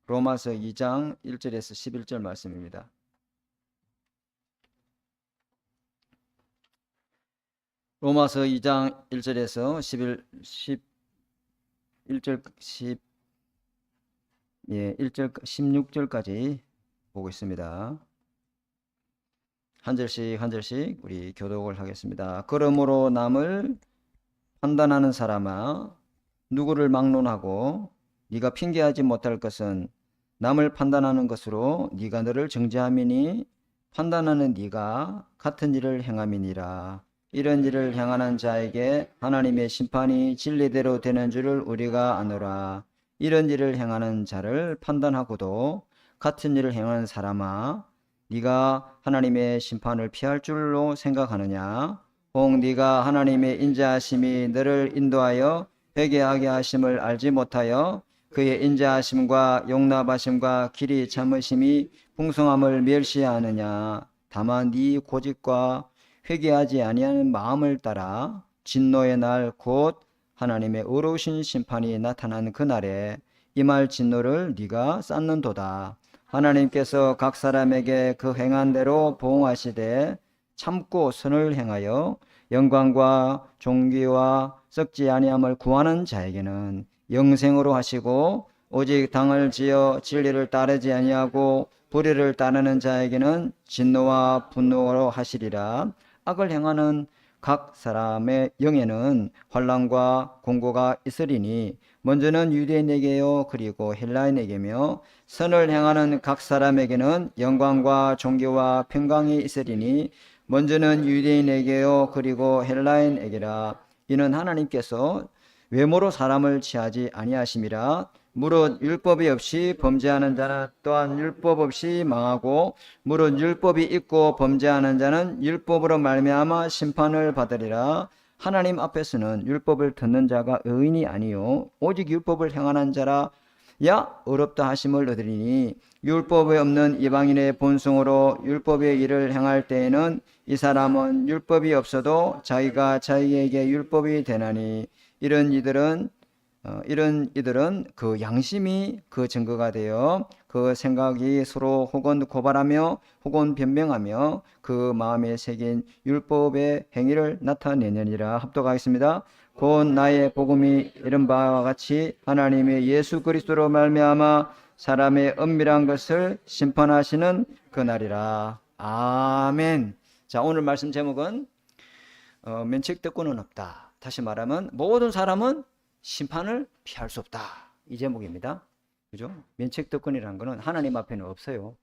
로마서 2장 1절에서 11절 말씀입니다. 로마서 2장 1절에서 1절 16절까지 보고 있습니다. 한 절씩 우리 교독을 하겠습니다. 그러므로 남을 판단하는 사람아, 누구를 막론하고 네가 핑계하지 못할 것은 남을 판단하는 것으로 네가 너를 정죄함이니 판단하는 네가 같은 일을 행함이니라. 이런 일을 행하는 자에게 하나님의 심판이 진리대로 되는 줄을 우리가 아노라. 이런 일을 행하는 자를 판단하고도 같은 일을 행하는 사람아, 네가 하나님의 심판을 피할 줄로 생각하느냐? 혹 네가 하나님의 인자하심이 너를 인도하여 회개하게 하심을 알지 못하여 그의 인자하심과 용납하심과 길이 참으심이 풍성함을 멸시하느냐? 다만 네 고집과 회개하지 아니하는 마음을 따라 진노의 날 곧 하나님의 의로우신 심판이 나타난 그날에 임할 진노를 네가 쌓는도다. 하나님께서 각 사람에게 그 행한 대로 보응하시되 참고 선을 행하여 영광과 존귀와 썩지 아니함을 구하는 자에게는 영생으로 하시고, 오직 당을 지어 진리를 따르지 아니하고 불의를 따르는 자에게는 진노와 분노로 하시리라. 악을 행하는 각 사람의 영에는 환난과 공고가 있으리니 먼저는 유대인에게요 그리고 헬라인에게며, 선을 행하는 각 사람에게는 영광과 존귀와 평강이 있으리니 먼저는 유대인에게요 그리고 헬라인에게라. 이는 하나님께서 외모로 사람을 취하지 아니하심이라. 무릇 율법이 없이 범죄하는 자는 또한 율법 없이 망하고, 무릇 율법이 있고 범죄하는 자는 율법으로 말미암아 심판을 받으리라. 하나님 앞에서는 율법을 듣는 자가 의인이 아니요 오직 율법을 행하는 자라 야 어렵다 하심을 얻으리니, 율법에 없는 이방인의 본성으로 율법의 일을 행할 때에는 이 사람은 율법이 없어도 자기가 자기에게 율법이 되나니, 이런 이들은 그 양심이 그 증거가 되어 그 생각이 서로 혹은 고발하며 혹은 변명하며 그 마음에 새긴 율법의 행위를 나타내느니라. 합독하겠습니다. 곧 나의 복음이 이른 바와 같이 하나님의 예수 그리스도로 말미암아 사람의 은밀한 것을 심판하시는 그날이라. 아멘. 자, 오늘 말씀 제목은 면책특권은 없다. 다시 말하면 모든 사람은 심판을 피할 수 없다. 이 제목입니다. 그죠? 면책특권이라는 것은 하나님 앞에는 없어요.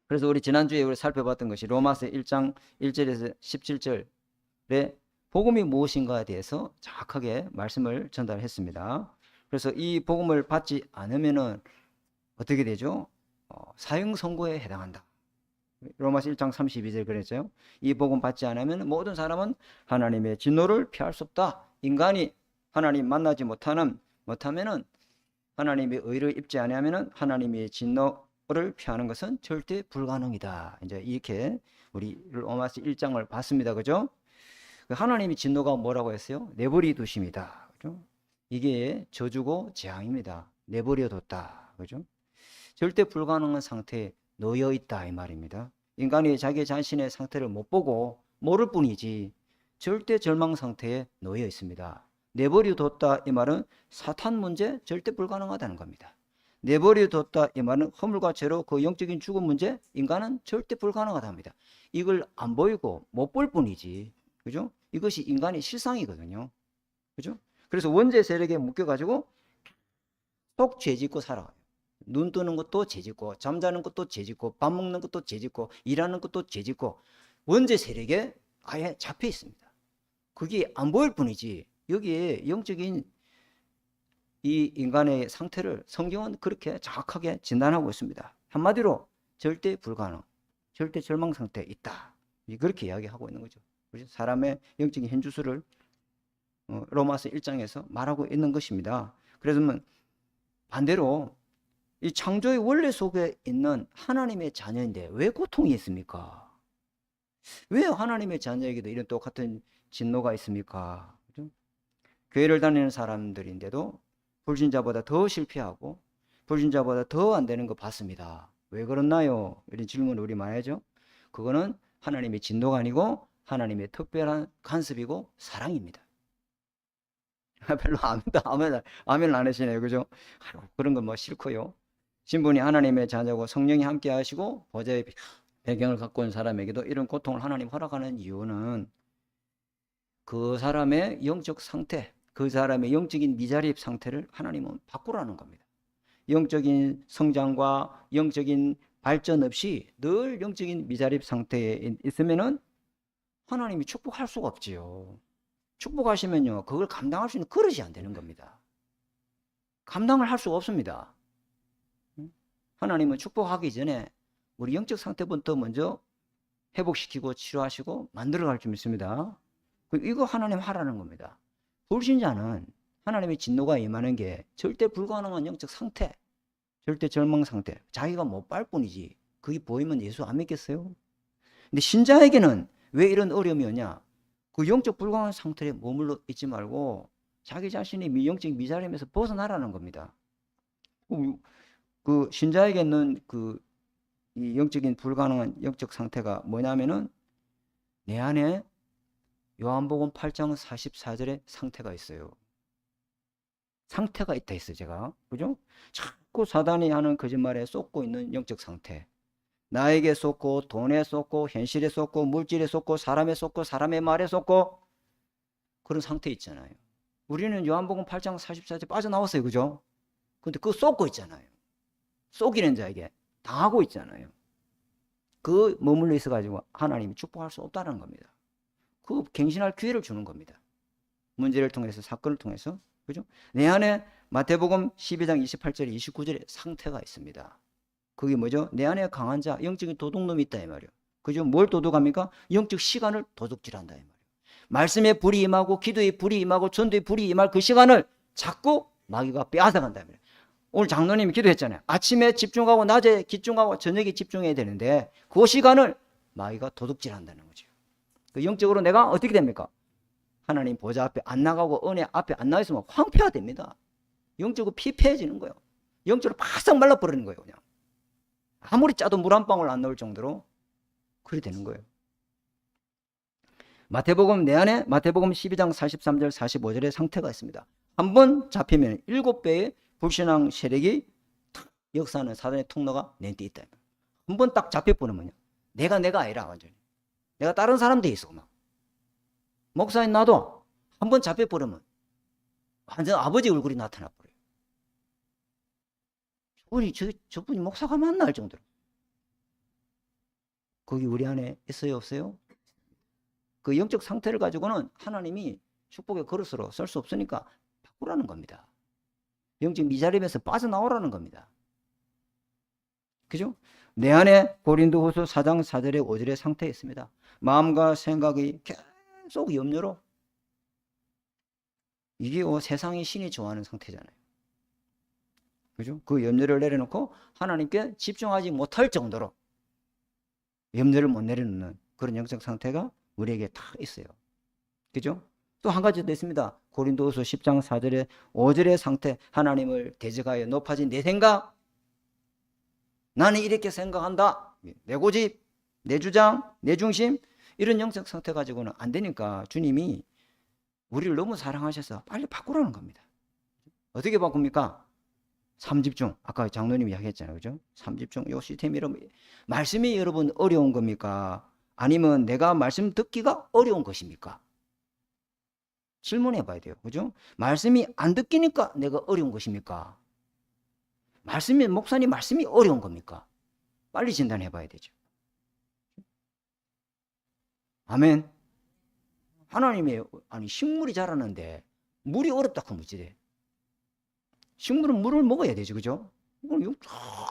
그래서 우리 지난주에 우리 살펴봤던 것이 로마서 1장 1절에서 17절에 복음이 무엇인가에 대해서 정확하게 말씀을 전달했습니다. 그래서 이 복음을 받지 않으면은 어떻게 되죠? 사형 선고에 해당한다. 로마서 1장 32절 그랬죠. 이 복음 받지 않으면 모든 사람은 하나님의 진노를 피할 수 없다. 인간이 하나님 만나지 못하면은 하나님의 의를 입지 아니하면은 하나님의 진노를 피하는 것은 절대 불가능이다. 이제 이렇게 우리 로마서 1장을 봤습니다. 그죠? 하나님의 진노가 뭐라고 했어요? 내버려 두심이다. 그죠? 이게 저주고 재앙입니다. 내버려 뒀다. 그죠? 절대 불가능한 상태에 놓여 있다 이 말입니다. 인간이 자기 자신의 상태를 못 보고 모를 뿐이지 절대 절망 상태에 놓여 있습니다. 내버려 뒀다 이 말은 사탄 문제 절대 불가능하다는 겁니다. 내버려 뒀다 이 말은 허물과 죄로 그 영적인 죽음 문제 인간은 절대 불가능하답니다. 이걸 안 보이고 못 볼 뿐이지. 그죠? 이것이 인간의 실상이거든요. 그죠? 그래서 원죄 세력에 묶여가지고 속 죄짓고 살아가요. 눈 뜨는 것도 죄짓고, 잠자는 것도 죄짓고, 밥 먹는 것도 죄짓고, 일하는 것도 죄짓고, 원죄 세력에 아예 잡혀 있습니다. 그게 안 보일 뿐이지 여기에 영적인 이 인간의 상태를 성경은 그렇게 정확하게 진단하고 있습니다. 한마디로 절대 불가능, 절대 절망 상태에 있다. 그렇게 이야기하고 있는 거죠. 사람의 영적인 현주소를 로마서 1장에서 말하고 있는 것입니다. 그래서 반대로 이 창조의 원래 속에 있는 하나님의 자녀인데 왜 고통이 있습니까? 왜 하나님의 자녀에게도 이런 똑같은 진노가 있습니까? 그죠? 교회를 다니는 사람들인데도 불신자보다 더 실패하고, 불신자보다 더 안 되는 거 봤습니다. 왜 그렇나요? 이런 질문을 우리 많이 하죠. 그거는 하나님의 진노가 아니고 하나님의 특별한 간섭이고 사랑입니다. 별로 아멘을 안 하시네요. 그죠? 아이고, 그런 건 뭐 싫고요. 신분이 하나님의 자녀고 성령이 함께 하시고 보좌의 배경을 갖고 온 사람에게도 이런 고통을 하나님 허락하는 이유는 그 사람의 영적 상태, 그 사람의 영적인 미자립 상태를 하나님은 바꾸라는 겁니다. 영적인 성장과 영적인 발전 없이 늘 영적인 미자립 상태에 있으면은 하나님이 축복할 수가 없지요. 축복하시면요, 그걸 감당할 수 있는 그릇이 안 되는 겁니다. 감당을 할 수가 없습니다. 하나님은 축복하기 전에 우리 영적 상태부터 먼저 회복시키고 치료하시고 만들어갈 줄 믿습니다. 이거 하나님 하라는 겁니다. 불신자는 하나님의 진노가 임하는 게 절대 불가능한 영적 상태, 절대 절망 상태, 자기가 못 발 뿐이지 그게 보이면 예수 안 믿겠어요? 근데 신자에게는 왜 이런 어려움이 오냐? 그 영적 불가능한 상태에 머물러 있지 말고 자기 자신이 영적 미자림에서 벗어나라는 겁니다. 그 신자에게는 이 영적인 불가능한 영적 상태가 뭐냐면은 내 안에 요한복음 8장 44절에 상태가 있어요. 상태가 있다 했어요, 제가. 그죠? 자꾸 사단이 하는 거짓말에 쏟고 있는 영적 상태. 나에게 쏟고, 돈에 쏟고, 현실에 쏟고, 물질에 쏟고, 사람에 쏟고, 사람의 말에 쏟고, 그런 상태 있잖아요. 우리는 요한복음 8장 44절 빠져나왔어요. 그죠? 근데 그거 쏟고 있잖아요. 쏟기는 자에게 당하고 있잖아요. 그 머물러 있어가지고 하나님이 축복할 수 없다는 겁니다. 그 갱신할 기회를 주는 겁니다. 문제를 통해서, 사건을 통해서. 그죠? 내 안에 마태복음 12장 28절, 29절에 상태가 있습니다. 그게 뭐죠? 내 안에 강한 자, 영적인 도둑놈이 있다 이 말이에요. 그죠? 뭘 도둑합니까? 영적 시간을 도둑질한다 이 말이에요. 말씀에 불이 임하고 기도에 불이 임하고 전도에 불이 임할 그 시간을 자꾸 마귀가 빼앗아간다 이 말이에요. 오늘 장로님이 기도했잖아요. 아침에 집중하고 낮에 집중하고 저녁에 집중해야 되는데 그 시간을 마귀가 도둑질한다는 거죠. 그 영적으로 내가 어떻게 됩니까? 하나님 보좌 앞에 안 나가고 은혜 앞에 안 나가 있으면 황폐화 됩니다. 영적으로 피폐해지는 거예요. 영적으로 바싹 말라버리는 거예요. 그냥 아무리 짜도 물 한 방울 안 나올 정도로 그리 되는 거예요. 마태복음 내 안에 마태복음 12장 43절 45절의 상태가 있습니다. 한번 잡히면 7배의 불신앙 세력이 역사하는 사단의 통로가 내 뒤에 있다. 한번 딱 잡혀버리면요, 내가 아니라 완전히 내가 다른 사람 돼 있어. 막 목사인 나도 한번 잡혀버리면 완전 아버지 얼굴이 나타나버려요. 저분이 목사가 맞나 할 정도로. 거기 우리 안에 있어요, 없어요? 그 영적 상태를 가지고는 하나님이 축복의 그릇으로 쓸 수 없으니까 바꾸라는 겁니다. 영적 미자립에서 빠져나오라는 겁니다. 그죠? 내 안에 고린도후서 4장 4절에 5절의 상태에 있습니다. 마음과 생각이 계속 염려로, 이게 세상의 신이 좋아하는 상태잖아요. 그죠? 그 염려를 내려놓고 하나님께 집중하지 못할 정도로 염려를 못 내려놓는 그런 영적 상태가 우리에게 다 있어요. 그죠? 또 한 가지 더 있습니다. 고린도후서 10장 4절에 5절의 상태, 하나님을 대적하여 높아진 내 생각, 나는 이렇게 생각한다, 내 고집, 내 주장, 내 중심, 이런 영적 상태 가지고는 안 되니까 주님이 우리를 너무 사랑하셔서 빨리 바꾸라는 겁니다. 어떻게 바꿉니까? 3집중, 아까 장로님이 이야기했잖아요. 그죠? 3집중, 요 시스템이 말씀이 여러분 어려운 겁니까? 아니면 내가 말씀 듣기가 어려운 것입니까? 질문해 봐야 돼요. 그죠? 말씀이 안 듣기니까 내가 어려운 것입니까? 목사님 말씀이 어려운 겁니까? 빨리 진단해 봐야 되죠. 아멘. 하나님의, 식물이 자라는데 물이 어렵다 하면 어찌돼? 식물은 물을 먹어야 되죠. 그죠? 쭉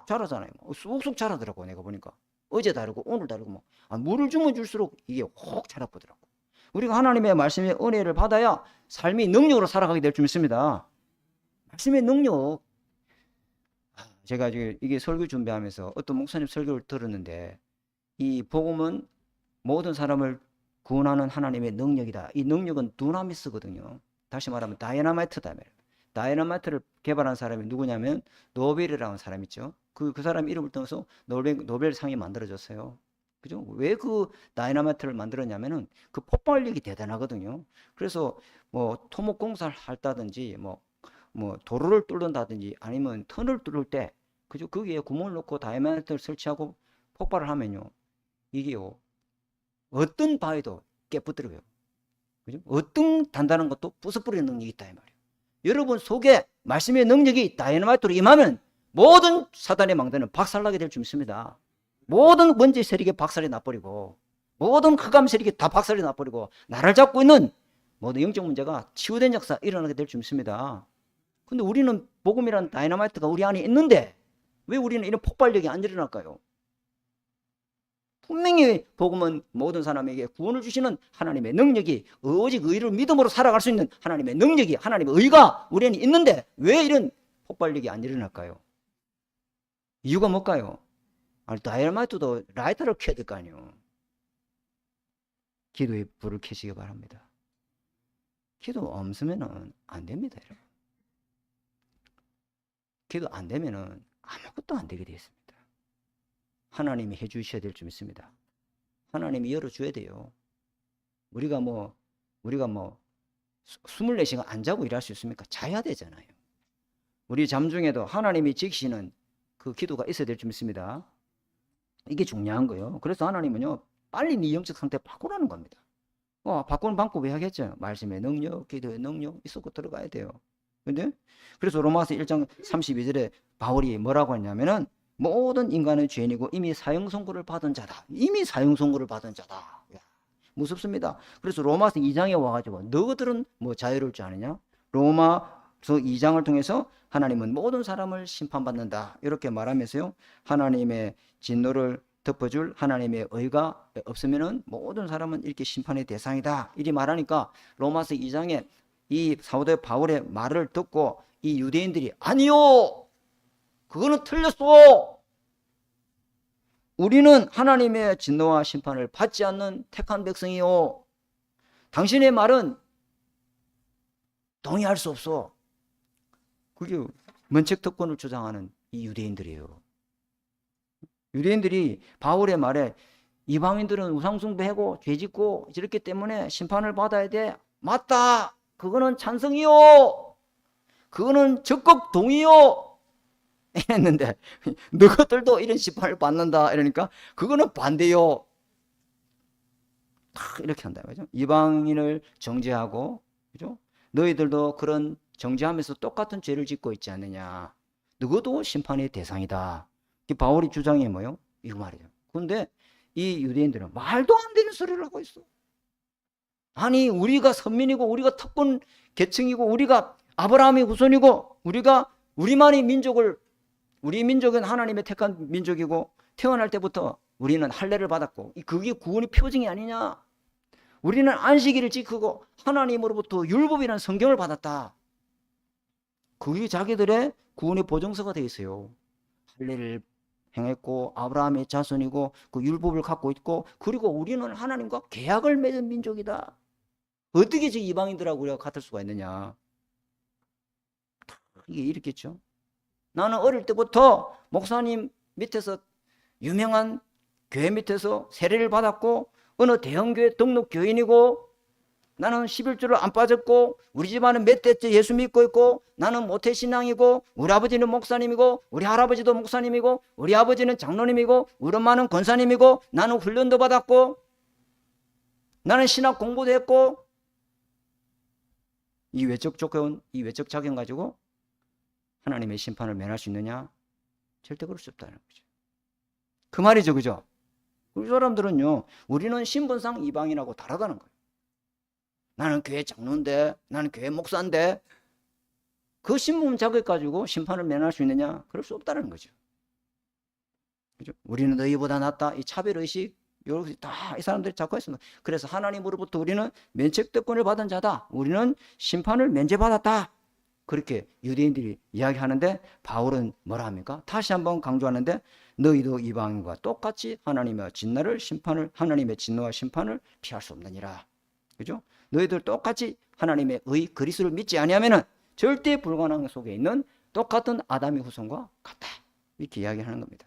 자라잖아요. 쑥쑥 자라더라고, 내가 보니까. 어제 다르고 오늘 다르고 물을 주면 줄수록 이게 혹 자라보더라고. 우리가 하나님의 말씀의 은혜를 받아야 삶이 능력으로 살아가게 될 줄 믿습니다. 말씀의 능력. 제가 지금 이게 설교 준비하면서 어떤 목사님 설교를 들었는데, 이 복음은 모든 사람을 구원하는 하나님의 능력이다. 이 능력은 두나미스거든요. 다시 말하면 다이너마이트다. 다이너마이트를 개발한 사람이 누구냐면 노벨이라는 사람 있죠. 그 사람 이름을 떠서 노벨상이 만들어졌어요. 그죠? 왜 그 다이너마이트를 만들었냐면은 그 폭발력이 대단하거든요. 그래서 뭐 토목공사를 한다든지 뭐 도로를 뚫는다든지 아니면 터널을 뚫을 때 그죠? 거기에 구멍을 넣고 다이너마이트를 설치하고 폭발을 하면요. 이게요. 어떤 바위도 깨부들어요. 그죠? 어떤 단단한 것도 부숴버리는 능력이 있다 이 말이에요. 여러분 속에 말씀의 능력이 다이너마이트로 임하면 모든 사단의 망대는 박살나게 될 줄 믿습니다. 모든 먼지 세력이 박살이 나버리고 모든 흑암 세력이 다 박살이 나버리고 나를 잡고 있는 모든 영적 문제가 치유된 역사 일어나게 될 줄 믿습니다. 근데 우리는 복음이란 다이너마이트가 우리 안에 있는데 왜 우리는 이런 폭발력이 안 일어날까요? 분명히 복음은 모든 사람에게 구원을 주시는 하나님의 능력이 오직 의를 믿음으로 살아갈 수 있는 하나님의 능력이 하나님의 의가 우리는 있는데 왜 이런 폭발력이 안 일어날까요? 이유가 뭘까요? 아니, 다이너마이트도 라이터를 켜야 될 거 아니에요. 기도의 불을 켜시기 바랍니다. 기도 없으면 안 됩니다, 여러분. 기도 안 되면 아무것도 안 되게 되어 있습니다. 하나님이 해주셔야 될 줄 믿습니다. 하나님이 열어줘야 돼요. 우리가 24시간 안 자고 일할 수 있습니까? 자야 되잖아요. 우리 잠 중에도 하나님이 지키시는 그 기도가 있어야 될 줄 믿습니다. 이게 중요한 거예요. 그래서 하나님은요, 빨리 네 영적 상태 바꾸라는 겁니다. 바꾸는 방법 이야기했죠. 말씀의 능력, 기도의 능력 있었고 들어가야 돼요. 근데 그래서 로마서 1장 32절에 바울이 뭐라고 했냐면은 모든 인간은 죄인이고 이미 사형 선고를 받은 자다. 이미 사형 선고를 받은 자다. 야, 무섭습니다. 그래서 로마서 2장에 와가지고 너희들은 뭐 자유로울 줄 아느냐? 로마서 2장을 통해서 하나님은 모든 사람을 심판받는다. 이렇게 말하면서요. 하나님의 진노를 덮어줄 하나님의 의가 없으면은 모든 사람은 이렇게 심판의 대상이다. 이리 말하니까 로마서 2장에 이 사도 바울의 말을 듣고 이 유대인들이 아니요. 그거는 틀렸어. 우리는 하나님의 진노와 심판을 받지 않는 택한 백성이요. 당신의 말은 동의할 수 없어. 그게 면책특권을 주장하는 이 유대인들이에요. 유대인들이 바울의 말에 이방인들은 우상숭배하고 죄짓고 이렇기 때문에 심판을 받아야 돼. 맞다. 그거는 찬성이요. 그거는 적극 동의요. 했는데 너희들도 이런 심판을 받는다 이러니까 그거는 반대요. 이렇게 한다 그죠? 이방인을 정죄하고 그죠? 너희들도 그런 정죄하면서 똑같은 죄를 짓고 있지 않느냐. 너희도 심판의 대상이다. 바울이 주장이 뭐요? 이거 말이죠. 그런데 이 유대인들은 말도 안 되는 소리를 하고 있어. 아니 우리가 선민이고 우리가 특권 계층이고 우리가 아브라함의 후손이고 우리 민족은 하나님의 택한 민족이고 태어날 때부터 우리는 할례를 받았고 그게 구원의 표징이 아니냐. 우리는 안식일을 지키고 하나님으로부터 율법이라는 성경을 받았다. 그게 자기들의 구원의 보증서가 되어 있어요. 할례를 행했고 아브라함의 자손이고 그 율법을 갖고 있고 그리고 우리는 하나님과 계약을 맺은 민족이다. 어떻게 저 이방인들하고 우리가 같을 수가 있느냐. 이게 이렇겠죠. 나는 어릴 때부터 목사님 밑에서 유명한 교회 밑에서 세례를 받았고 어느 대형교회 등록 교인이고 나는 11조를 안 빠졌고 우리 집안은 몇 대째 예수 믿고 있고 나는 모태신앙이고 우리 아버지는 목사님이고 우리 할아버지도 목사님이고 우리 아버지는 장로님이고 우리 엄마는 권사님이고 나는 훈련도 받았고 나는 신학 공부도 했고 이 외적 조건, 이 외적 자격 가지고 하나님의 심판을 면할 수 있느냐? 절대 그럴 수 없다는 거죠. 그 말이죠, 그죠? 우리 사람들은요, 우리는 신분상 이방인하고 다르다는 거예요. 나는 교회 장로인데, 나는 교회 목사인데, 그 신분 자격 가지고 심판을 면할 수 있느냐? 그럴 수 없다는 거죠. 그죠? 우리는 너희보다 낫다. 이 차별의식, 이렇게 다 이 사람들이 자꾸 했습니다. 그래서 하나님으로부터 우리는 면책특권을 받은 자다. 우리는 심판을 면제받았다. 그렇게 유대인들이 이야기하는데 바울은 뭐라 합니까? 다시 한번 강조하는데 너희도 이방인과 똑같이 하나님의 하나님의 진노와 심판을 피할 수 없느니라. 그죠? 너희들 똑같이 하나님의 그리스도를 믿지 아니하면은 절대 불가능 속에 있는 똑같은 아담의 후손과 같다. 이렇게 이야기하는 겁니다.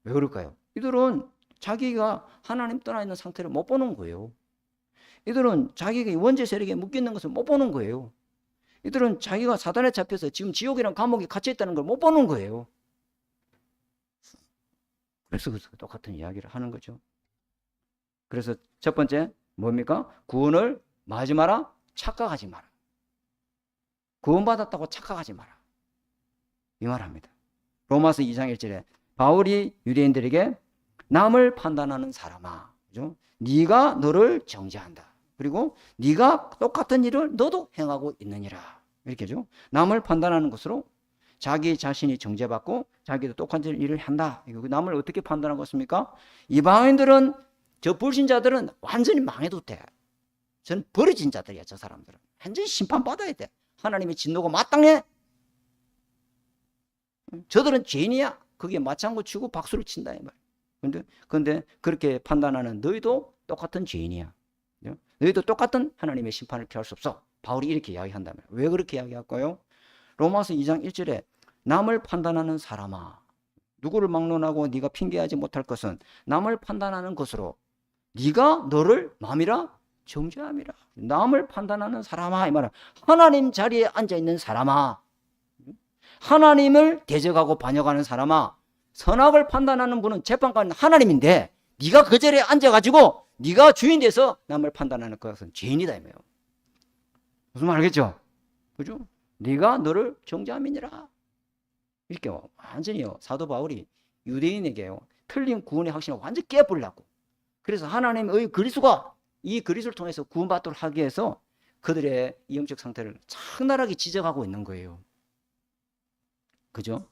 왜 그럴까요? 이들은 자기가 하나님 떠나 있는 상태를 못 보는 거예요. 이들은 자기가 원죄 세력에 묶여 있는 것을 못 보는 거예요. 이들은 자기가 사단에 잡혀서 지금 지옥이란 감옥에 갇혀 있다는 걸 못 보는 거예요. 그래서 똑같은 이야기를 하는 거죠. 그래서 첫 번째 뭡니까? 구원을 뭐 하지 마라? 착각하지 마라. 구원받았다고 착각하지 마라. 이 말합니다. 로마서 2장 1절에 바울이 유대인들에게 남을 판단하는 사람아, 그죠? 네가 너를 정죄한다. 그리고 네가 똑같은 일을 너도 행하고 있느니라. 이렇게죠. 남을 판단하는 것으로 자기 자신이 정죄받고 자기도 똑같은 일을 한다. 남을 어떻게 판단한 것입니까? 이방인들은, 저 불신자들은 완전히 망해도 돼. 저는 버려진 자들이야. 저 사람들은 완전히 심판받아야 돼. 하나님의 진노가 마땅해. 저들은 죄인이야. 거기에 맞장구 치고 박수를 친다 이 말. 근데 그렇게 판단하는 너희도 똑같은 죄인이야. 너희도 똑같은 하나님의 심판을 피할 수 없어. 바울이 이렇게 이야기한다면 왜 그렇게 이야기할까요? 로마서 2장 1절에 남을 판단하는 사람아, 누구를 막론하고 네가 핑계하지 못할 것은 남을 판단하는 것으로 네가 너를 맘이라 정죄함이라. 남을 판단하는 사람아, 이 말은 하나님 자리에 앉아있는 사람아, 하나님을 대적하고 반역하는 사람아, 선악을 판단하는 분은 재판관은 하나님인데 네가 그 자리에 앉아가지고 네가 주인 돼서 남을 판단하는 것은 죄인이다 이 말이에요. 무슨 말 알겠죠? 그죠? 네가 너를 정죄함이니라. 이렇게 완전히요, 사도 바울이 유대인에게요 틀린 구원의 확신을 완전히 깨버리려고, 그래서 하나님의 그리스도가 이 그리스도를 통해서 구원받도록 하기 위해서 그들의 영적 상태를 창날하게 지적하고 있는 거예요. 그죠?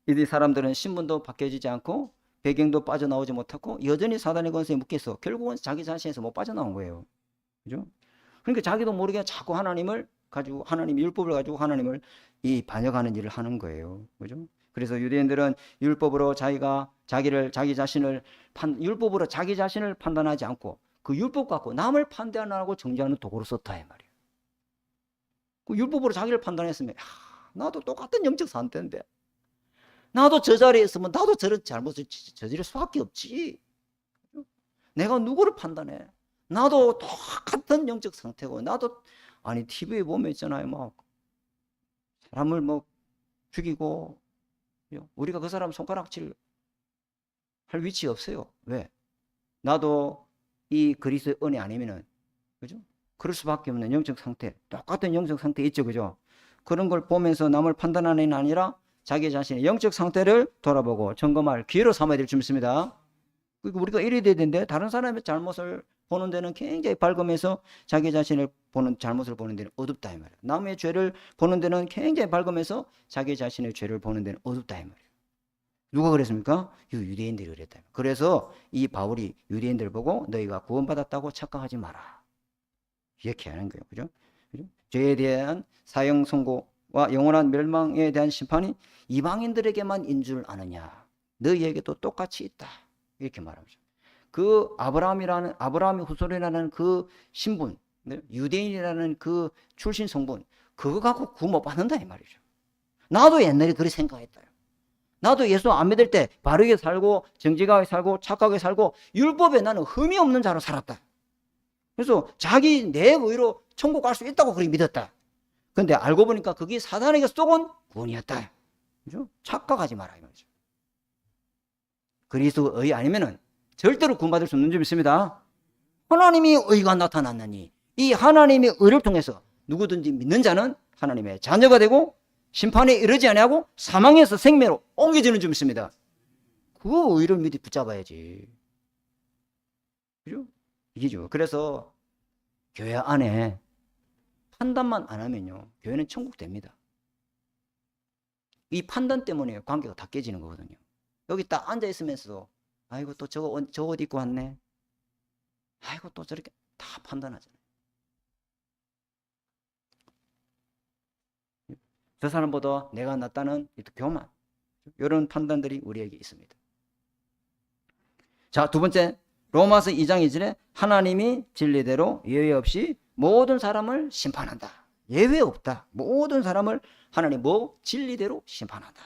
이 사람들은 신분도 바뀌어지지 않고 배경도 빠져나오지 못하고 여전히 사단의 권세에 묶여서 결국은 자기 자신에서 못 빠져나온 거예요. 그죠? 그러니까 자기도 모르게 자꾸 하나님을 가지고, 하나님의 율법을 가지고 하나님을 이 반역하는 일을 하는 거예요. 그죠? 그래서 유대인들은 율법으로 자기 자신을 율법으로 자기 자신을 판단하지 않고 그 율법 갖고 남을 판단하고 정죄하는 도구로 썼다 이 말이에요. 그 율법으로 자기를 판단했으면 나도 똑같은 영적 상태인데 나도 저 자리에 있으면 나도 저런 잘못을 저지를 수밖에 없지. 내가 누구를 판단해? 나도 똑같은 영적 상태고, 나도 아니 TV에 보면 있잖아요, 막 사람을 뭐 죽이고, 우리가 그 사람 손가락질 할 위치 없어요. 왜? 나도 이 그리스도의 은혜 아니면은, 그죠? 그럴 수밖에 없는 영적 상태, 똑같은 영적 상태 있죠, 그죠? 그런 걸 보면서 남을 판단하는 게 아니라 자기 자신의 영적 상태를 돌아보고 점검할 기회로 삼아야 될 줄 믿습니다. 그리고 우리가 이래야 되는데 다른 사람의 잘못을 보는 데는 굉장히 밝으면서 자기 자신을 보는, 잘못을 보는 데는 어둡다 이 말이에요. 남의 죄를 보는 데는 굉장히 밝으면서 자기 자신의 죄를 보는 데는 어둡다 이 말이에요. 누가 그랬습니까? 유대인들이 그랬다. 그래서 이 바울이 유대인들 보고 너희가 구원받았다고 착각하지 마라, 이렇게 하는 거예요. 그죠? 죄에 대한 사형 선고와 영원한 멸망에 대한 심판이 이방인들에게만 인 줄 아느냐, 너희에게도 똑같이 있다, 이렇게 말합니다. 그 아브라함의 후손이라는 그 신분, 유대인이라는 그 출신 성분, 그거 갖고 구원 못 받는다 이 말이죠. 나도 옛날에 그렇게 생각했다. 나도 예수 안 믿을 때 바르게 살고 정직하게 살고 착하게 살고 율법에 나는 흠이 없는 자로 살았다. 그래서 자기 내 의로 천국 갈 수 있다고 그렇게 믿었다. 근데 알고 보니까 그게 사단에게 쏘은 구원이었다. 그죠? 착각하지 마라 이 말이죠. 그리스도의 의 아니면은 절대로 구원받을 수 없는 줄 믿습니다. 하나님이 의가 나타났느니 이 하나님의 의를 통해서 누구든지 믿는 자는 하나님의 자녀가 되고 심판에 이르지 아니하고 사망에서 생명으로 옮겨지는 줄 믿습니다. 그 의를 믿이 붙잡아야지. 그죠? 이게죠. 그래서 교회 안에 판단만 안 하면요, 교회는 천국 됩니다. 이 판단 때문에 관계가 다 깨지는 거거든요. 여기 딱 앉아 있으면서도 아이고 또 저거 옷 입고 왔네, 아이고 또 저렇게 다 판단하잖아요. 저 사람보다 내가 낫다는 교만, 이런 판단들이 우리에게 있습니다. 자, 두 번째, 로마서 2장 2절에 하나님이 진리대로 예외 없이 모든 사람을 심판한다, 예외 없다. 모든 사람을 하나님 뭐 진리대로 심판한다.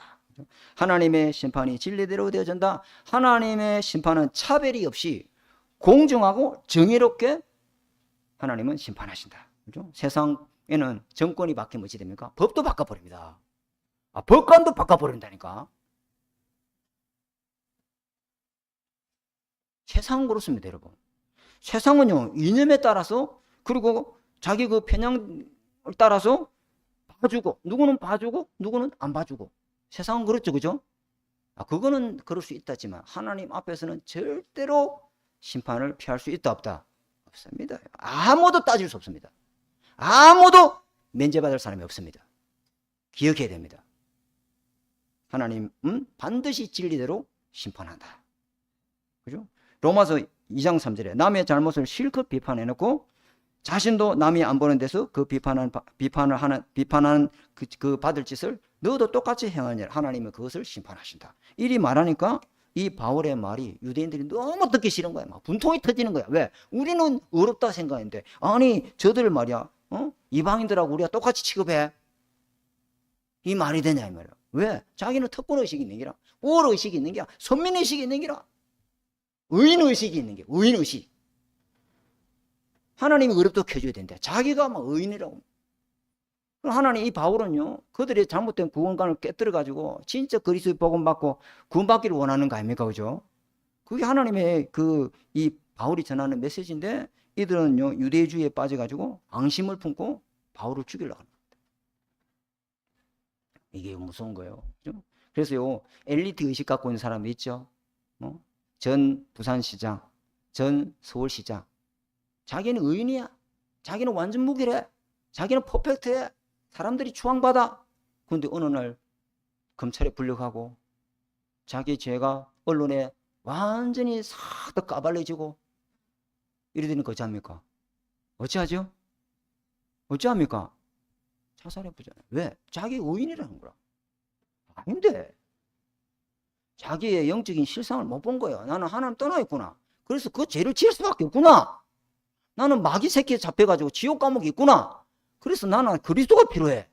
하나님의 심판이 진리대로 되어진다. 하나님의 심판은 차별이 없이 공정하고 정의롭게 하나님은 심판하신다. 그죠? 세상에는 정권이 바뀌면 어찌 됩니까? 법도 바꿔버립니다. 법관도 바꿔버린다니까. 세상은 그렇습니다, 여러분. 세상은요, 이념에 따라서, 그리고 자기 그 편향을 따라서 봐주고, 누구는 봐주고, 누구는 안 봐주고. 세상은 그렇죠, 그죠? 그거는 그럴 수 있다지만, 하나님 앞에서는 절대로 심판을 피할 수 있다, 없다? 없습니다. 아무도 따질 수 없습니다. 아무도 면제받을 사람이 없습니다. 기억해야 됩니다. 하나님은 반드시 진리대로 심판한다. 그죠? 로마서 2장 3절에 남의 잘못을 실컷 비판해놓고 자신도 남이 안 보는 데서 그 비판하는 그 받을 짓을 너도 똑같이 행하느냐. 하나님은 그것을 심판하신다. 이리 말하니까 이 바울의 말이 유대인들이 너무 듣기 싫은 거야. 막 분통이 터지는 거야. 왜? 우리는 어렵다 생각했는데 아니 저들 말이야. 이방인들하고 우리가 똑같이 취급해. 이 말이 되냐 이 말이야. 왜? 자기는 특권의식이 있는 게라, 우월의식이 있는 게라, 선민의식이 있는 게라, 의인의식이 있는 게, 의인의식. 하나님이 어렵도록 해줘야 된대. 자기가 막 의인이라고. 하나님 이 바울은요, 그들의 잘못된 구원관을 깨뜨려가지고 진짜 그리스도의 복음 받고 구원받기를 원하는 거 아닙니까? 그죠? 그게 하나님의 이 바울이 전하는 메시지인데 이들은요, 유대주의에 빠져가지고 앙심을 품고 바울을 죽이려고 합니다. 이게 무서운 거예요. 그죠? 그래서요, 엘리트 의식 갖고 있는 사람도 있죠. 전 부산시장, 전 서울시장. 자기는 의인이야. 자기는 완전 무기래. 자기는 퍼펙트해. 사람들이 추앙받아. 그런데 어느 날 검찰에 불려가고 자기 죄가 언론에 완전히 싹 다 까발려지고 이래 되는 거 어찌합니까? 어찌하죠? 어찌합니까? 자살해보잖아요. 왜? 자기 의인이라는 거라. 아닌데. 자기의 영적인 실상을 못 본 거예요. 나는 하나님 떠나 있구나. 그래서 그 죄를 지을 수밖에 없구나. 나는 마귀 새끼에 잡혀가지고 지옥 감옥에 있구나. 그래서 나는 그리스도가 필요해.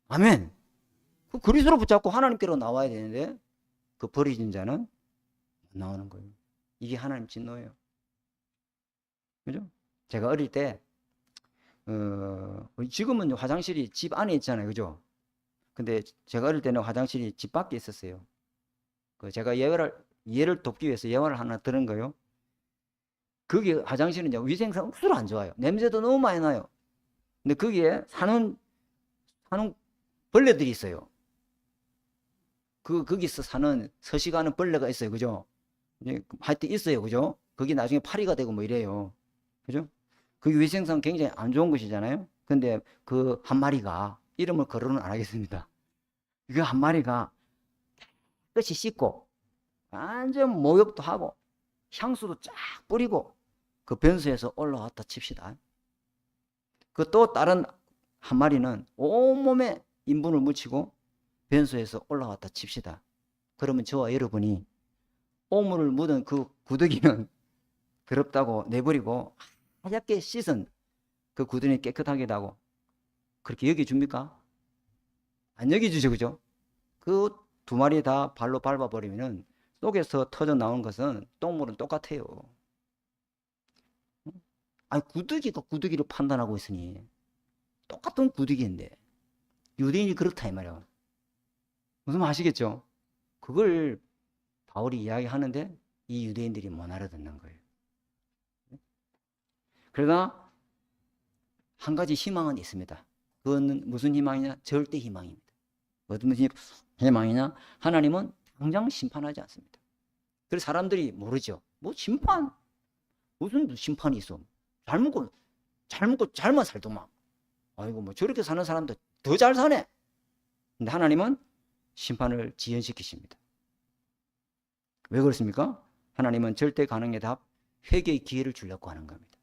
아멘. 그 그리스도로 붙잡고 하나님께로 나와야 되는데 그 버려진 자는 못 나오는 거예요. 이게 하나님 진노예요. 그죠? 제가 어릴 때 지금은 화장실이 집 안에 있잖아요. 그죠? 근데 제가 어릴 때는 화장실이 집 밖에 있었어요. 제가 예를 돕기 위해서 예화를 하나 들은 거예요. 거기 화장실은 위생상 억수로 안 좋아요. 냄새도 너무 많이 나요. 근데 거기에 사는 벌레들이 있어요. 거기서 사는 서식하는 벌레가 있어요. 그죠? 하여튼 있어요. 그죠? 거기 나중에 파리가 되고 뭐 이래요. 그죠? 그게 위생상 굉장히 안 좋은 것이잖아요. 근데 그 한 마리가, 이름을 거론은 안 하겠습니다. 그 한 마리가 깨끗이 씻고 완전 목욕도 하고 향수도 쫙 뿌리고 그 변소에서 올라왔다 칩시다. 그 또 다른 한 마리는 온몸에 인분을 묻히고 변소에서 올라왔다 칩시다. 그러면 저와 여러분이 오물을 묻은 그 구더기는 더럽다고 내버리고 하얗게 씻은 그 구더기 깨끗하게 하고 그렇게 여겨줍니까? 안 여겨주죠. 그죠? 그 두 마리 다 발로 밟아버리면은 속에서 터져 나온 것은 똥물은 똑같아요. 아니 구더기가 구더기를 판단하고 있으니 똑같은 구더기인데 유대인이 그렇다 이 말이야. 무슨 말 아시겠죠? 그걸 바울이 이야기하는데 이 유대인들이 못 알아듣는 거예요. 그러나 한 가지 희망은 있습니다. 그건 무슨 희망이냐? 절대 희망입니다. 어떤 희망이냐? 하나님은 당장 심판하지 않습니다. 그래서 사람들이 모르죠. 뭐 심판? 무슨 심판이 있어? 잘 먹고 잘만 살더만. 아이고 뭐 저렇게 사는 사람들 더 잘 사네. 근데 하나님은 심판을 지연시키십니다. 왜 그렇습니까? 하나님은 절대 가능의 답, 회개의 기회를 주려고 하는 겁니다.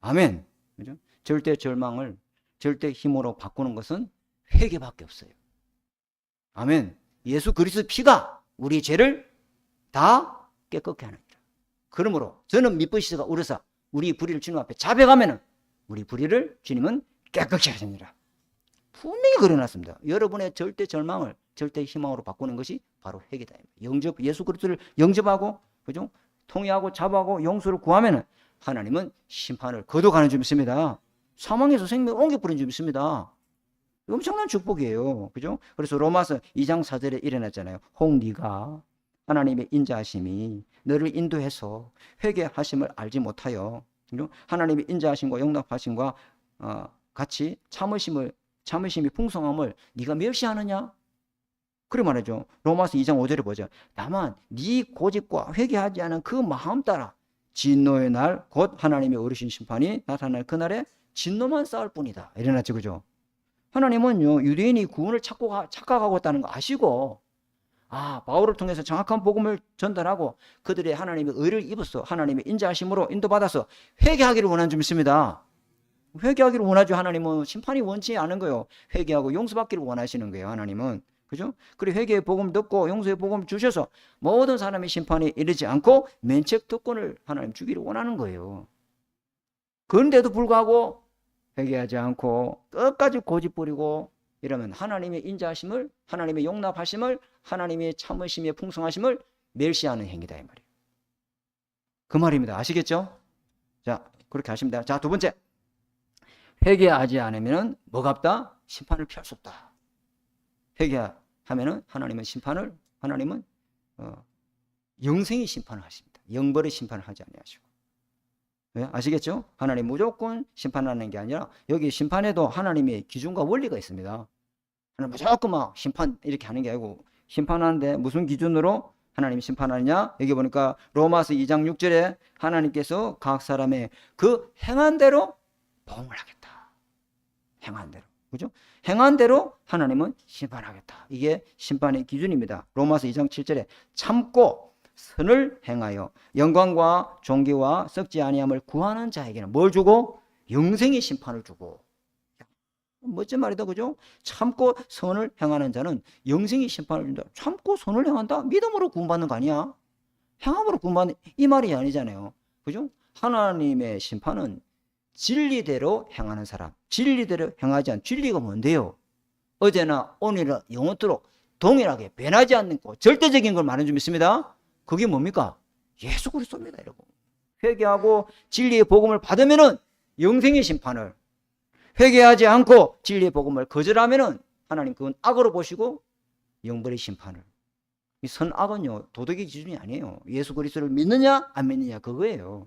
아멘. 그죠? 절대 절망을 절대 힘으로 바꾸는 것은 회개밖에 없어요. 아멘. 예수 그리스도 피가 우리 죄를 다 깨끗게 하느니라. 그러므로 저는 미쁘시가 우려서 우리 불의를 주님 앞에 자백하면은 우리 불의를 주님은 깨끗게 하시니라. 분명히 그려놨습니다. 여러분의 절대 절망을 절대 희망으로 바꾸는 것이 바로 회개다. 예수 그리스도를 영접하고, 그죠? 통회하고 자부하고 용서를 구하면은 하나님은 심판을 거둬가는 줄 믿습니다. 사망에서 생명을 옮겨버리는 줄 믿습니다. 엄청난 축복이에요. 그죠? 그래서 로마서 2장 4절에 일어났잖아요. 혹 네가 하나님의 인자하심이 너를 인도해서 회개하심을 알지 못하여, 그죠? 하나님의 인자하심과 용납하심과 같이 참으심이 풍성함을 네가 멸시하느냐? 그래 말이죠. 로마서 2장 5절에 보죠. 다만 네 고집과 회개하지 않은 그 마음 따라 진노의 날 곧 하나님의 어르신 심판이 나타날 그날에 진노만 쌓을 뿐이다. 이래놨죠. 그죠? 하나님은요, 유대인이 구원을 착각하고 있다는 거 아시고, 바울을 통해서 정확한 복음을 전달하고 그들의 하나님의 의를 입어서 하나님의 인자하심으로 인도받아서 회개하기를 원하는 줄 믿습니다. 회개하기를 원하죠. 하나님은 심판이 원치 않은 거예요. 회개하고 용서받기를 원하시는 거예요. 하나님은. 그죠? 그리고 회개의 복음 듣고 용서의 복음 주셔서 모든 사람의 심판에 이르지 않고 면책 특권을 하나님 주기를 원하는 거예요. 그런데도 불구하고 회개하지 않고 끝까지 고집 부리고 이러면 하나님의 인자하심을, 하나님의 용납하심을, 하나님의 참으심의 풍성하심을 멸시하는 행위다 이 말이에요. 그 말입니다. 아시겠죠? 자, 그렇게 하십니다. 자, 두 번째. 회개하지 않으면 뭐가 없다? 심판을 피할 수 없다. 회개하면은 하나님은 영생의 심판을 하십니다. 영벌의 심판을 하지 아니하시고. 네? 아시겠죠? 하나님 무조건 심판하는 게 아니라 여기 심판에도 하나님의 기준과 원리가 있습니다. 하나님 무조건 막 심판 이렇게 하는 게 아니고, 심판하는데 무슨 기준으로 하나님 심판하느냐? 여기 보니까 로마서 2장 6절에 하나님께서 각 사람의 그 행한 대로 보응을 하겠다. 행한 대로. 그죠? 행한 대로 하나님은 심판하겠다. 이게 심판의 기준입니다. 로마서 2장 7절에 참고 선을 행하여 영광과 존귀와 썩지 아니함을 구하는 자에게는 뭘 주고? 영생의 심판을 주고. 멋진 말이다. 그죠? 참고 선을 행하는 자는 영생의 심판을 준다. 참고 선을 행한다? 믿음으로 구원받는 거 아니야? 행함으로 구원받는 이 말이 아니잖아요. 그죠? 하나님의 심판은 진리대로 행하는 사람, 진리대로 행하지 않은 진리가 뭔데요? 어제나 오늘이나 영원토록 동일하게 변하지 않는 거, 절대적인 걸 말하는 줄 믿습니다. 그게 뭡니까? 예수 그리스도입니다, 여러분. 회개하고 진리의 복음을 받으면은 영생의 심판을, 회개하지 않고 진리의 복음을 거절하면은 하나님 그건 악으로 보시고 영벌의 심판을. 이 선악은요, 도덕의 기준이 아니에요. 예수 그리스도를 믿느냐 안 믿느냐 그거예요.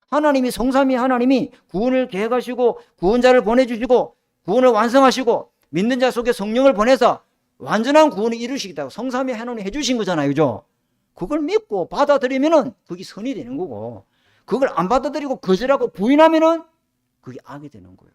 하나님이 성삼위 하나님이 구원을 계획하시고 구원자를 보내주시고 구원을 완성하시고 믿는 자 속에 성령을 보내서 완전한 구원을 이루시겠다고 성삼위 하나님이 해주신 거잖아요. 그죠? 그걸 믿고 받아들이면은 그게 선이 되는 거고, 그걸 안 받아들이고 거절하고 부인하면은 그게 악이 되는 거예요.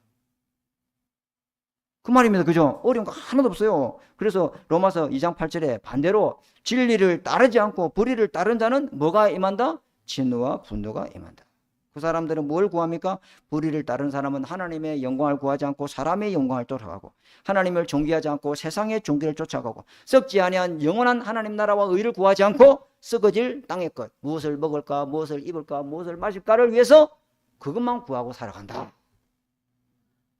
그 말입니다. 그죠? 어려운 거 하나도 없어요. 그래서 로마서 2장 8절에 반대로 진리를 따르지 않고 불의를 따른 자는 뭐가 임한다? 진노와 분노가 임한다. 그 사람들은 뭘 구합니까? 불의를 따른 사람은 하나님의 영광을 구하지 않고 사람의 영광을 쫓아가고, 하나님을 존귀하지 않고 세상의 존귀를 쫓아가고, 썩지 아니한 영원한 하나님 나라와 의를 구하지 않고 썩어질 땅의 것, 무엇을 먹을까, 무엇을 입을까, 무엇을 마실까를 위해서 그것만 구하고 살아간다.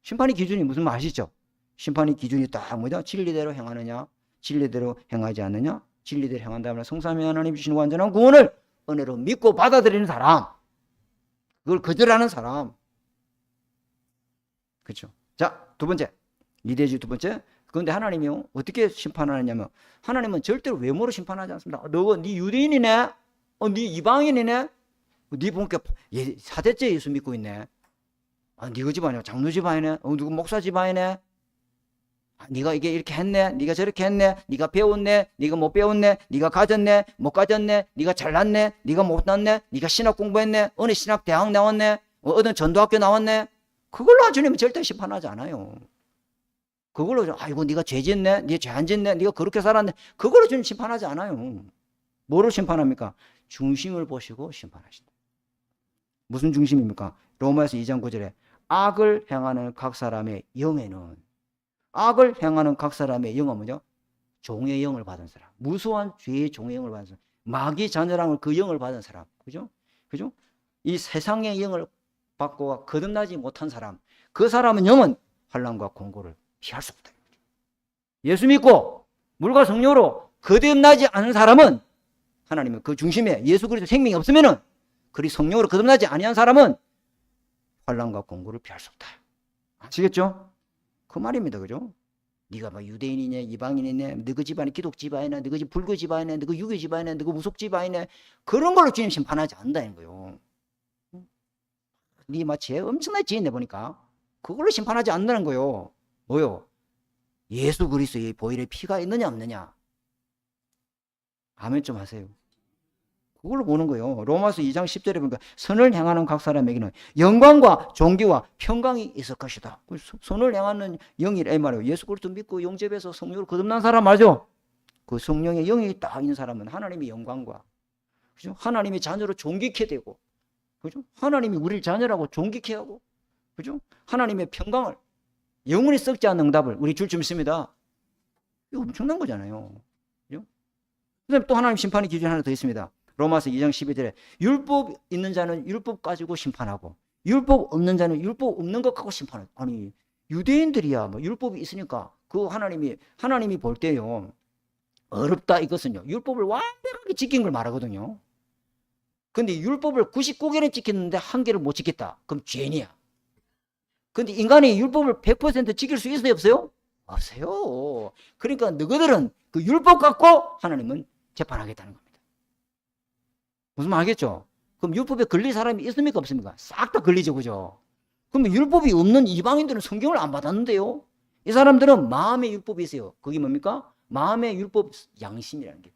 심판의 기준이 무슨 말 아시죠? 심판의 기준이 딱 뭐죠? 진리대로 행하느냐, 진리대로 행하지 않느냐. 진리대로 행한다면 성삼위 하나님 주시는 완전한 구원을 은혜로 믿고 받아들이는 사람, 그걸 거절하는 사람. 그렇죠? 자, 두 번째. 이대주 두 번째. 그런데 하나님이요, 어떻게 심판하느냐면, 하나님은 절대로 외모로 심판하지 않습니다. 너, 네 유대인이네? 네 이방인이네? 네 보니까 사대째 예수 믿고 있네. 네가 집안이야? 장로 집안이네? 누구 목사 집안이네? 네가 이게 이렇게 했네? 네가 저렇게 했네? 네가 배웠네? 네가 못 배웠네? 네가 가졌네? 못 가졌네? 네가 잘났네? 네가 못났네? 네가 신학 공부했네? 어느 신학 대학 나왔네? 어느 전도학교 나왔네? 그걸로 주님은 절대 심판하지 않아요. 그걸로 아이고 네가 죄 짓네? 네가 죄 안 짓네? 네가 그렇게 살았네? 그걸로 주님 심판하지 않아요. 뭐로 심판합니까? 중심을 보시고 심판하신다. 무슨 중심입니까? 로마서 2장 9절에 악을 행하는 각 사람의 영에는, 악을 행하는 각 사람의 영은 뭐죠? 종의 영을 받은 사람, 무수한 죄의 종의 영을 받은 사람, 마귀 잔여랑을 그 영을 받은 사람, 그죠? 그죠? 이 세상의 영을 받고 거듭나지 못한 사람, 그 사람은 영은 환난과 공고를 피할 수 없다. 예수 믿고 물과 성령으로 거듭나지 않은 사람은, 하나님은 그 중심에 예수 그리스도 생명이 없으면은, 그리 성령으로 거듭나지 아니한 사람은 환난과 공고를 피할 수 없다. 아시겠죠? 그 말입니다. 그죠? 네가 뭐 유대인이냐 이방인이냐, 너그 집안이 기독 집안이냐, 너그 집 불교 집안이냐, 너그 유교 집안이냐, 너그 무속 집안이냐, 그런 걸로 주님 심판하지 않는다는 거예요. 네 마치 엄청나게 지혜내 보니까 그걸로 심판하지 않는다는 거예요. 뭐요? 예수 그리스도의 보혈의 피가 있느냐 없느냐. 아멘 좀 하세요. 그걸로 보는 거예요. 로마서 2장 10절에 보니까 선을 행하는 각 사람에게는 영광과 존귀와 평강이 있을 것이다. 선을 행하는 영이라 이 말이에요. 예수 그리스도 믿고 영접해서 성령으로 거듭난 사람 맞죠? 그 성령의 영이 딱 있는 사람은 하나님의 영광과, 그죠? 하나님의 자녀로 존귀케 되고, 그죠? 하나님이 우리를 자녀라고 존귀케 하고, 그죠? 하나님의 평강을, 영원히 썩지 않는 응답을 우리 줄 줄 믿습니다. 이거 엄청난 거잖아요. 그죠? 그다음에 또 하나님 심판의 기준이 하나 더 있습니다. 로마서 2장 12절에 율법 있는 자는 율법 가지고 심판하고, 율법 없는 자는 율법 없는 것 갖고 심판하고. 아니, 유대인들이야 뭐 율법이 있으니까 그 하나님이 볼 때요, 어렵다 이것은요, 율법을 완벽하게 지킨 걸 말하거든요. 근데 율법을 99개는 지켰는데 한 개를 못 지켰다. 그럼 죄인이야. 근데 인간이 율법을 100% 지킬 수 있어요, 없어요? 없어요. 그러니까 너희들은 그 율법 갖고 하나님은 재판하겠다는 겁니다. 무슨 말 알겠죠? 그럼 율법에 걸릴 사람이 있습니까 없습니까? 싹 다 걸리죠, 그죠? 그럼 율법이 없는 이방인들은 성경을 안 받았는데요, 이 사람들은 마음의 율법이 있어요. 그게 뭡니까? 마음의 율법, 양심이라는 게.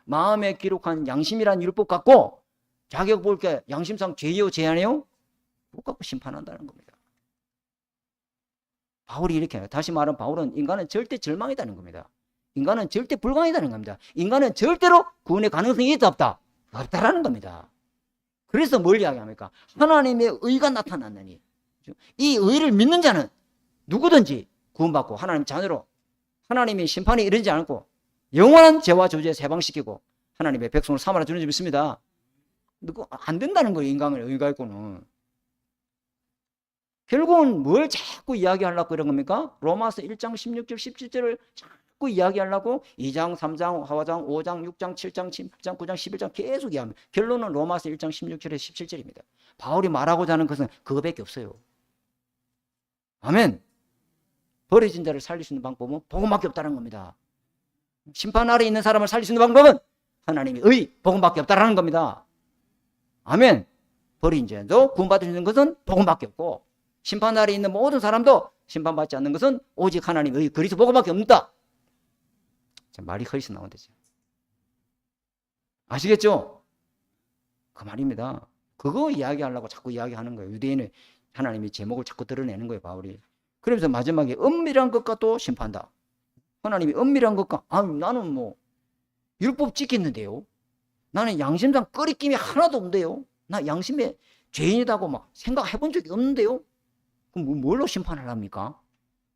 마음에 기록한 양심이라는 율법 갖고 자격 볼 게 양심상 죄요 죄아니요? 못 갖고 심판한다는 겁니다. 바울이 이렇게 해요. 다시 말하면 바울은 인간은 절대 절망이다는 겁니다. 인간은 절대 불광이다는 겁니다. 인간은 절대로 구원의 가능성이 있다 없다? 없다라는 겁니다. 그래서 뭘 이야기합니까? 하나님의 의가 나타났느니, 이 의를 믿는 자는 누구든지 구원받고 하나님 자녀로 하나님의 심판이 이르지 않고 영원한 죄와 저주에 해방시키고 하나님의 백성을 삼아라 주는 줄 믿습니다. 누구 안 된다는 거예요. 인간을 의가 있고는. 결국은 뭘 자꾸 이야기하려고 이런 겁니까? 로마서 1장 16절 17절을 자꾸 이야기하려고 2장 3장 4장 5장 6장 7장 10장 9장 11장 계속 이야기합니다. 결론은 로마서 1장 16절에 17절입니다. 바울이 말하고자 하는 것은 그거밖에 없어요. 아멘. 버려진 자를 살릴 수 있는 방법은 복음밖에 없다는 겁니다. 심판 아래 있는 사람을 살릴 수 있는 방법은 하나님의 의, 복음밖에 없다는 겁니다. 아멘. 버린 자도 구원받을 수 있는 것은 복음밖에 없고, 심판 아래 있는 모든 사람도 심판받지 않는 것은 오직 하나님의 그리스도 복음밖에 없다. 말이 허리서 나온대죠. 아시겠죠? 그 말입니다. 그거 이야기하려고 자꾸 이야기하는 거예요. 유대인의 하나님의 제목을 자꾸 드러내는 거예요, 바울이. 그러면서 마지막에 은밀한 것과 또 심판다. 하나님이 은밀한 것과, 나는 뭐 율법 지켰는데요, 나는 양심상 꺼리낌이 하나도 없는데요, 나 양심에 죄인이라고 막 생각해 본 적이 없는데요, 그럼 뭘로 심판을 합니까?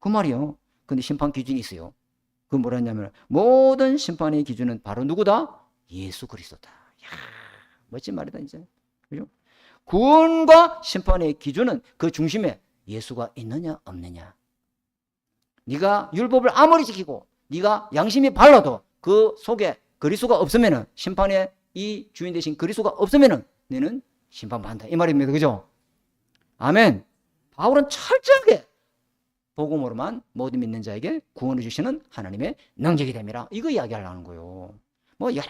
그 말이요. 근데 심판 기준이 있어요. 그 뭐라냐면 모든 심판의 기준은 바로 누구다? 예수 그리스도다. 이야, 멋진 말이다 이제. 그죠? 구원과 심판의 기준은 그 중심에 예수가 있느냐 없느냐. 네가 율법을 아무리 지키고 네가 양심이 발라도 그 속에 그리스도가 없으면은, 심판의 이 주인 되신 그리스도가 없으면은 너는 심판받는다 이 말입니다. 그죠? 아멘. 바울은 철저하게 복음으로만 모든 믿는 자에게 구원을 주시는 하나님의 능력이 됨이라, 이거 이야기하려는 거예요. 뭐 여러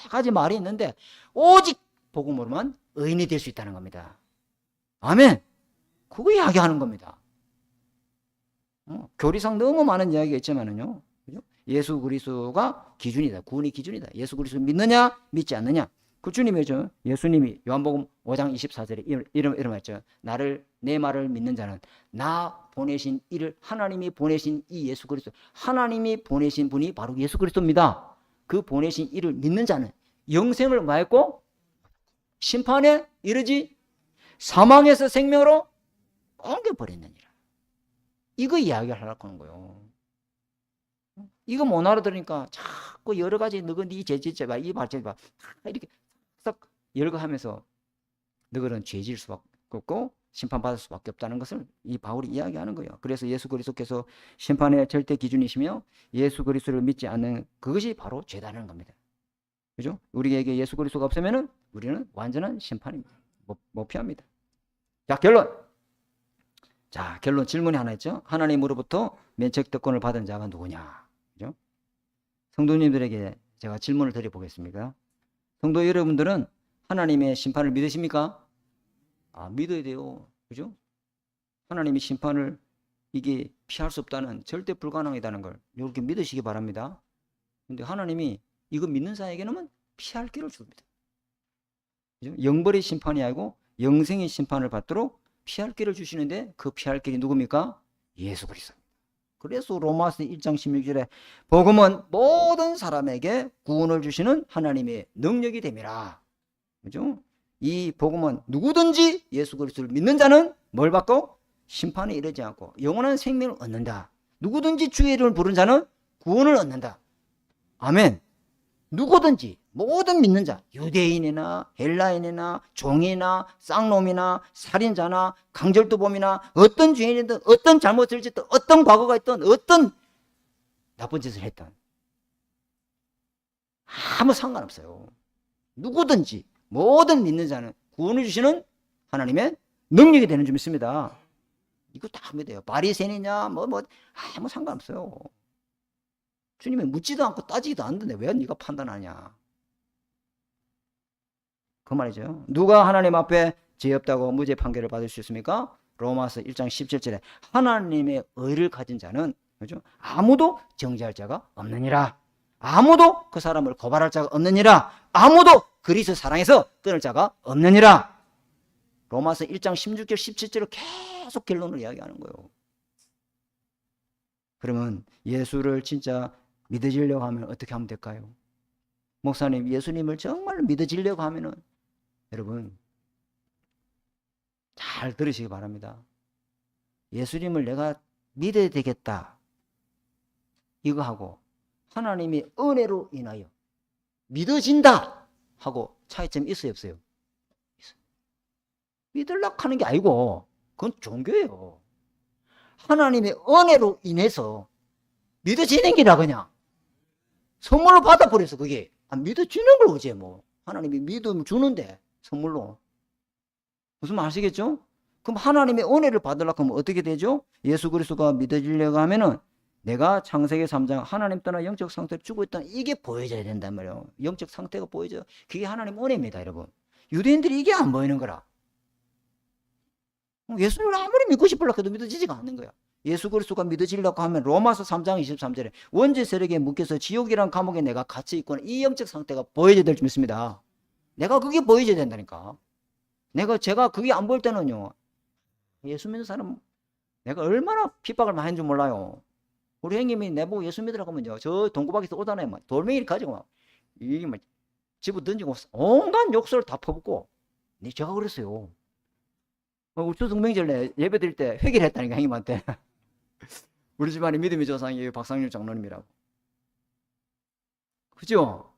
가지 말이 있는데 오직 복음으로만 의인이 될 수 있다는 겁니다. 아멘. 그거 이야기하는 겁니다. 교리상 너무 많은 이야기가 있지만은요, 예수 그리스도가 기준이다. 구원의 기준이다. 예수 그리스도 믿느냐 믿지 않느냐. 그 주님이죠. 예수님이 요한복음 5장 24절에 이런 말했죠. 내 말을 믿는 자는 나 보내신 이를, 하나님이 보내신 이 예수 그리스도, 하나님이 보내신 분이 바로 예수 그리스도입니다. 그 보내신 이를 믿는 자는 영생을 뭐했고 심판에 이르지 사망에서 생명으로 옮겨버렸느니라. 이거 이야기를 하려고 하는 거예요. 이거 못 알아들으니까 자꾸 여러 가지 너가 네 죄짓지 마, 이 발짓지 마, 이렇게 싹 열거하면서 너희는 죄질 수밖에, 그렇고 심판받을 수밖에 없다는 것을 이 바울이 이야기하는 거예요. 그래서 예수 그리스도께서 심판의 절대 기준이시며 예수 그리스도를 믿지 않는 그것이 바로 죄다라는 겁니다. 그죠? 우리에게 예수 그리스도가 없으면은 우리는 완전한 심판입니다. 못 피합니다. 자, 결론 질문이 하나 있죠. 하나님으로부터 면책 특권을 받은 자가 누구냐? 그죠? 성도님들에게 제가 질문을 드려보겠습니다. 성도 여러분들은 하나님의 심판을 믿으십니까? 믿어야 돼요. 그죠? 하나님의 심판을 이게 피할 수 없다는, 절대 불가능하다는 걸 이렇게 믿으시기 바랍니다. 근데 하나님이 이거 믿는 자에게는 피할 길을 줍니다. 그죠? 영벌의 심판이 아니고 영생의 심판을 받도록 피할 길을 주시는데 그 피할 길이 누굽니까? 예수 그리스도. 그래서 로마서 1장 16절에 복음은 모든 사람에게 구원을 주시는 하나님의 능력이 됨이라. 그죠? 이 복음은 누구든지 예수 그리스도를 믿는 자는 뭘 받고? 심판에 이르지 않고 영원한 생명을 얻는다. 누구든지 주의 이름을 부른 자는 구원을 얻는다. 아멘. 누구든지 모든 믿는 자, 유대인이나 헬라인이나 종이나 쌍놈이나 살인자나 강절도범이나 어떤 죄인이든 어떤 잘못을 짓든 어떤 과거가 있든 어떤 나쁜 짓을 했든 아무 상관없어요. 누구든지 모든 믿는 자는 구원을 주시는 하나님의 능력이 되는 줄 믿습니다. 이거 다 믿어요. 바리새인이냐 아무 상관없어요. 주님이 묻지도 않고 따지지도 않는데 왜 네가 판단하냐? 그 말이죠. 누가 하나님 앞에 죄 없다고 무죄 판결을 받을 수 있습니까? 로마서 1장 17절에 하나님의 의를 가진 자는, 그죠? 아무도 정죄할 자가 없느니라. 아무도 그 사람을 고발할 자가 없느니라. 아무도 그리스도 사랑해서 끊을 자가 없느니라. 로마서 1장 16절 17절을 계속 결론을 이야기하는 거예요. 그러면 예수를 진짜 믿어지려고 하면 어떻게 하면 될까요? 목사님, 예수님을 정말 믿어지려고 하면은 여러분 잘 들으시기 바랍니다. 예수님을 내가 믿어야 되겠다 이거 하고 하나님의 은혜로 인하여 믿어진다 하고 차이점이 있어요, 없어요? 있어요. 믿으려고 하는 게 아니고 그건 종교예요. 하나님의 은혜로 인해서 믿어지는 게라 그냥 선물로 받아버려서 그게 안 믿어지는 걸 어제 하나님이 믿음 주는데 선물로 무슨 말 아시겠죠? 그럼 하나님의 은혜를 받으려고 하면 어떻게 되죠? 예수 그리스도가 믿어지려고 하면은 내가 창세기 3장 하나님 떠나 영적 상태를 주고 있다는 이게 보여져야 된단 말이에요. 영적 상태가 보여져요. 그게 하나님 은혜입니다, 여러분. 유대인들이 이게 안 보이는 거라. 예수님을 아무리 믿고 싶으려고 해도 믿어지지가 않는 거야. 예수 그리스도가 믿어지려고 하면 로마서 3장 23절에 원죄 세력에 묶여서 지옥이란 감옥에 내가 갇혀 있고는 이 영적 상태가 보여져야 될 줄 믿습니다. 내가 그게 보여져야 된다니까. 제가 그게 안 보일 때는요, 예수 믿는 사람 내가 얼마나 핍박을 많이 한 줄 몰라요. 우리 형님이 내보고 예수 믿으라고 하면요, 저 동구박에서 오잖아요. 돌멩이를 가지고 이게 집어 던지고 온갖 욕설을 다 퍼붓고. 제가 그랬어요. 우리 추석명절에 예배 드릴 때 회개를 했다니까, 형님한테. 우리 집안의 믿음의 조상이 박상률 장로님이라고. 그죠?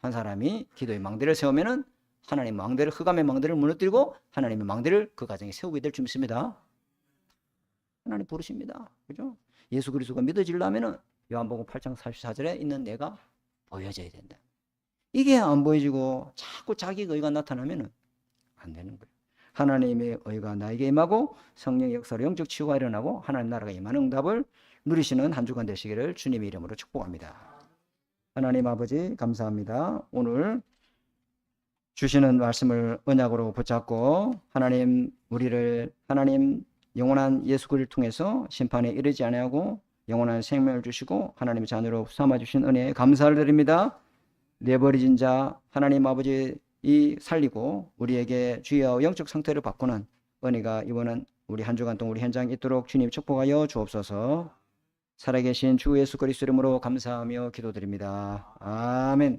한 사람이 기도의 망대를 세우면은 하나님 망대를, 흑암의 망대를 무너뜨리고 하나님의 망대를 그 가정에 세우게 될 줄 믿습니다. 하나님 부르십니다. 그죠? 예수 그리스도가 믿어지려면은 요한복음 8장 44절에 있는 내가 보여져야 된다. 이게 안 보여지고 자꾸 자기 의가 나타나면은 안 되는 거예요. 하나님의 의가 나에게 임하고 성령의 역사로 영적 치유가 일어나고 하나님 나라가 임하는 응답을 누리시는 한 주간 되시기를 주님의 이름으로 축복합니다. 하나님 아버지 감사합니다. 오늘 주시는 말씀을 언약으로 붙잡고 하나님 우리를 하나님 영원한 예수 그리스도를 통해서 심판에 이르지 아니하고 영원한 생명을 주시고 하나님의 자녀로 삼아주신 은혜에 감사를 드립니다. 내버려진 자 하나님 아버지 이 살리고 우리에게 주여 영적 상태를 바꾸는 은혜가 이번은 우리 한 주간 동안 우리 현장에 있도록 주님 축복하여 주옵소서. 살아계신 주 예수 그리스도 이름으로 감사하며 기도드립니다. 아멘.